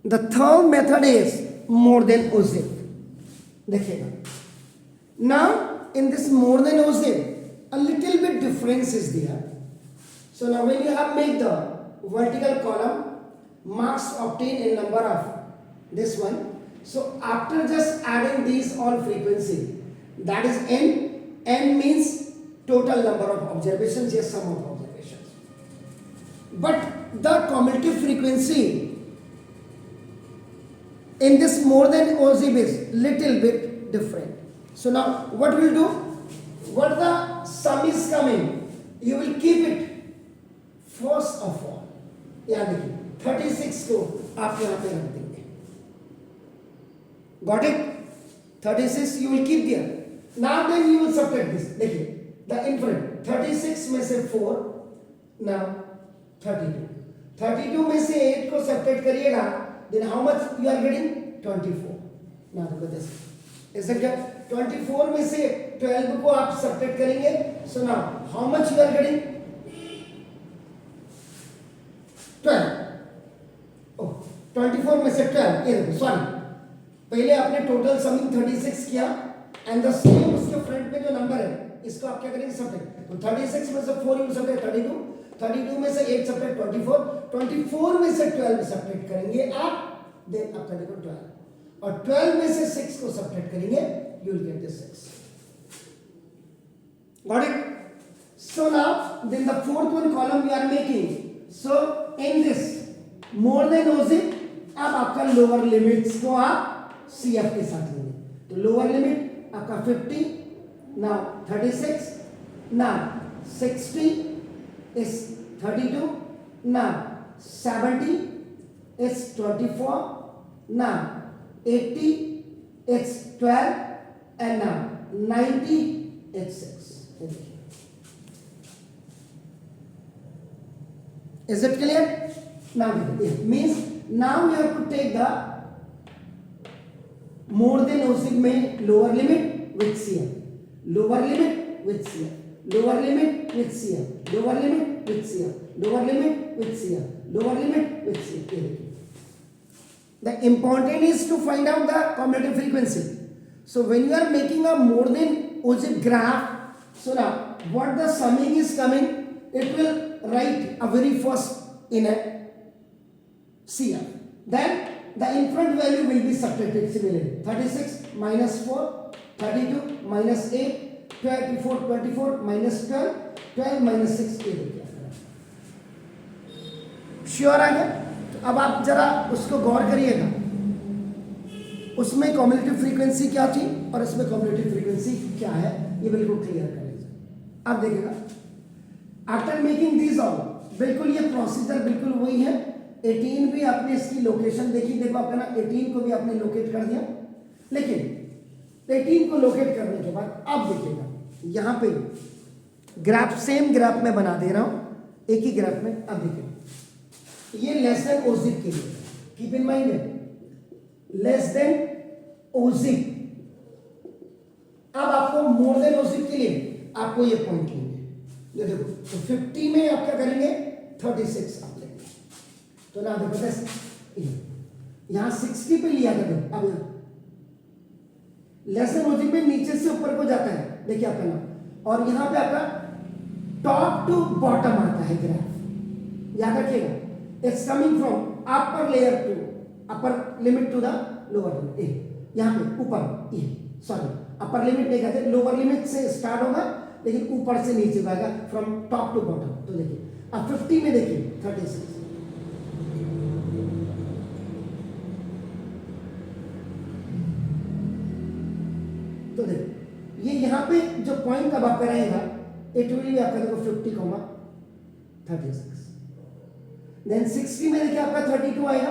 The third method is more than ogive. देखिएगा, now in this more than oziv a little bit difference is there. So now when you have made the vertical column, marks obtained in number of this one, so after just adding these all frequency, that is n. N means total number of observations, yes, sum of observations. But the cumulative frequency in this more than oziv is little bit different. So now what we'll do, what the sum is coming, you will keep it first of all. याद रखिए 36 को आप यहाँ पे रख देंगे. Got it? 36 you will keep there. Now then you will subtract this. देखिए the infinite 36 में से 4, now 32. 32 में से 8 को subtract करिएगा, then how much you are getting? 24. Now look at this. Is it क्या? 24 में से 12 को आप subtract करेंगे. So now how much you are getting? 12. Oh, 24 में से 12. ये देखो, सॉरी, पहले आपने टोटल समिंग 36 किया एंड द सेम उसके फ्रंट में जो नंबर है इसको आप क्या करेंगे? सब्ट्रैक्ट. तो 36 में से 4 यू सब्ट्रैक्ट 32, 32 में से 8 सब्ट्रैक्ट 24, 24 में से 12 सब्ट्रैक्ट करेंगे आप, देन आपका देखो 12, और 12 में से 6 को सब्ट्रैक्ट करेंगे, you will get this 6. Got it? So now then the fourth one column we are making. So in this more than oziv, अब आपका लोअर लिमिट्स को आप CF के साथ लेंगे. तो लोअर लिमिट आपका 50, now 36, now 60 is 32, now 70 is 24, now 80 is 12, and now 90 is 6. Is it clear? Now it means now you have to take the more than oziv में lower limit with CF, lower limit with CF, lower limit with CF, lower limit with CF, lower limit with CF, lower limit with CF. The important is to find out the cumulative frequency. So when you are making a more than oziv graph, so now what the summing is coming, it will write a very first in a CF. Then the infinite value will be subtracted similarly. 36 minus 4, 32 minus 8, 24, 24 minus 12, 12 minus 6, 8. Sure आ गया? तो अब आप जरा उसको गौर करिएगा, उसमें cumulative frequency क्या थी और इसमें कम्युलेटिव फ्रीक्वेंसी क्या है, ये बिल्कुल क्लियर कर लीजिए. अब देखिएगा, आफ्टर मेकिंग दिस ऑल, बिल्कुल ये प्रोसीजर बिल्कुल वही है. 18 भी आपने इसकी लोकेशन देखी, देखो आपका ना 18 को भी आपने लोकेट कर दिया, लेकिन 18 को लोकेट करने के बाद अब देखिएगा यहाँ पे ग्राफ सेम ग्राफ में बना दे रहा हूं, एक ही ग्राफ में. अब देखिए ये लेस देन ओजिव के लिए, कीप इन माइंड है लेस देन ओजिव. अब आपको मोर देन ओजिव के लिए आपको ये पॉइंट लेंगे, ये देखो. तो 50 में आप क्या करेंगे? 36 आप लेंगे. तो ना देखो बस यहां 60 पे लिया था. अब लेस देन ओजिव में नीचे से ऊपर को जाता है, देखिए आपका नाम, और यहां पे आपका टॉप टू बॉटम आता है ग्राफ. याद रखिएगा, it's coming from upper layer to upper limit to the lower limit. यहां पे ऊपर, ये सॉरी अपर लिमिट नहीं कहते, लोअर लिमिट से स्टार्ट होगा लेकिन ऊपर से नीचे जाएगा, फ्रॉम टॉप टू बॉटम. तो देखिए अब 50 में देखिए 36, तो देखिए ये यहां पे जो पॉइंट अब आपका रहेगा, इट विल बी आपका देखो 50, 36. देन 60 में देखिए आपका 32 आएगा.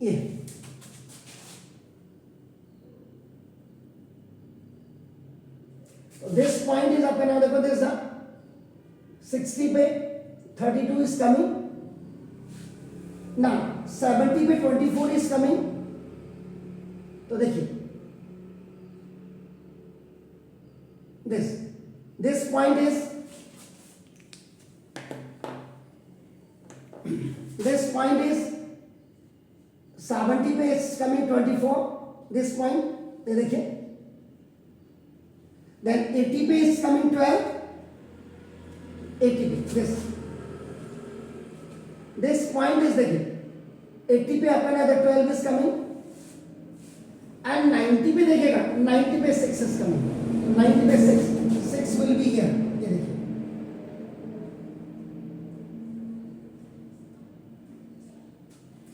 ये this point is आपका नाम देखो, this 60 पे 32 is coming. now 70 पे 24 is coming. तो देखिए this point is This point is 70 पे is coming 24, this point ये देखिए, then 80 पे is coming 12, 80 पे this point is देखिए 80 पे आपका ना 12 is coming and 90 पे देखिएगा 90 पे 6 is coming, 90 पे 6 will be here, ये देखिए।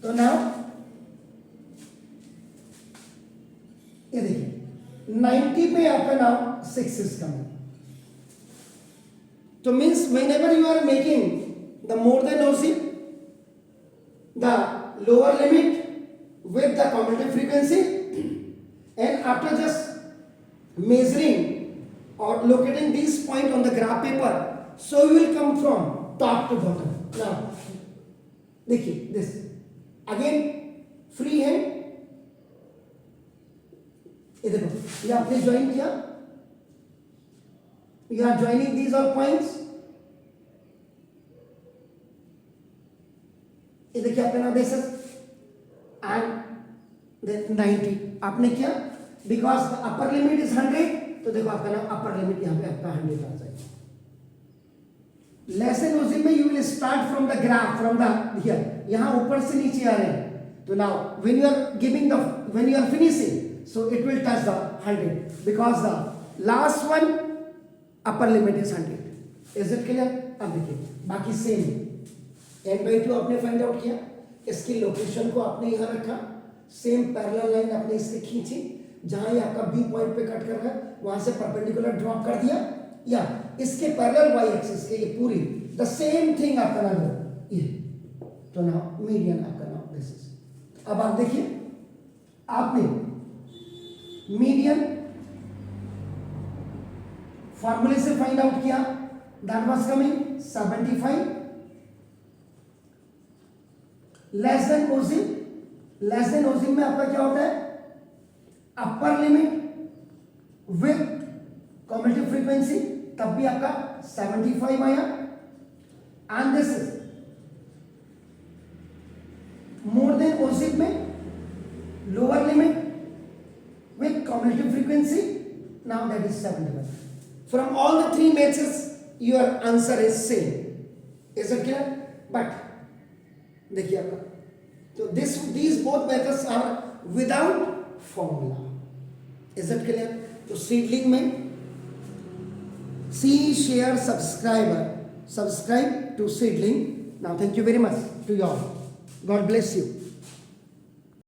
तो now ये देखिए 90 पे आपका नाउ 6 is coming, तो means whenever you are making the more than OC, the lower limit with the commutative frequency, and after just measuring or locating this point on the graph paper, so you will come from top to bottom. Now देखिए this again free है, ये देखो ये आपने join किया, you are joining these all points, ये देखिए आपका नाम दिस एंड देन 90 आपने किया, because the upper limit is 100, तो देखो आपका नाम अपर लिमिट यहाँ पे आपका 100 आ जाएगा। लेसन उसी में you will start from the graph from the here, यहाँ ऊपर से नीचे आ रहे हैं, तो now when you are giving the when you are finishing, so it will touch the 100 because the last one upper limit is 100. Is it clear? अब देखिए बाकी सेम n/2 आपने फाइंड आउट किया, इसकी लोकेशन को आपने यहाँ रखा, सेम पैरेलल लाइन आपने इससे खींची, जहाँ ये आपका बी पॉइंट पे कट कर रहा है वहाँ से परपेंडिकुलर ड्रॉप कर दिया, या इसके पैरेलल वाई एक्सिस के ये पूरी द सेम थिंग आपका नाम ये, तो नाउ मीडियन आपका नाम दिस इज। अब आप देखिए आपने मीडियन फॉर्मूले से फाइंड आउट किया, that was coming 75 less than ओसिम, लेस देन ओसिम में आपका क्या होता है, upper limit with commutative frequency, तब भी आपका 75 आया, and this is more than ओसिम में lower limit with commutative frequency, now that is 71. From all the three methods your answer is same, is it clear? But देखिए आपका, तो these both methods are without formula, is it clear? तो seedling में see, share, subscribe to seedling. Now thank you very much to you all, God bless you.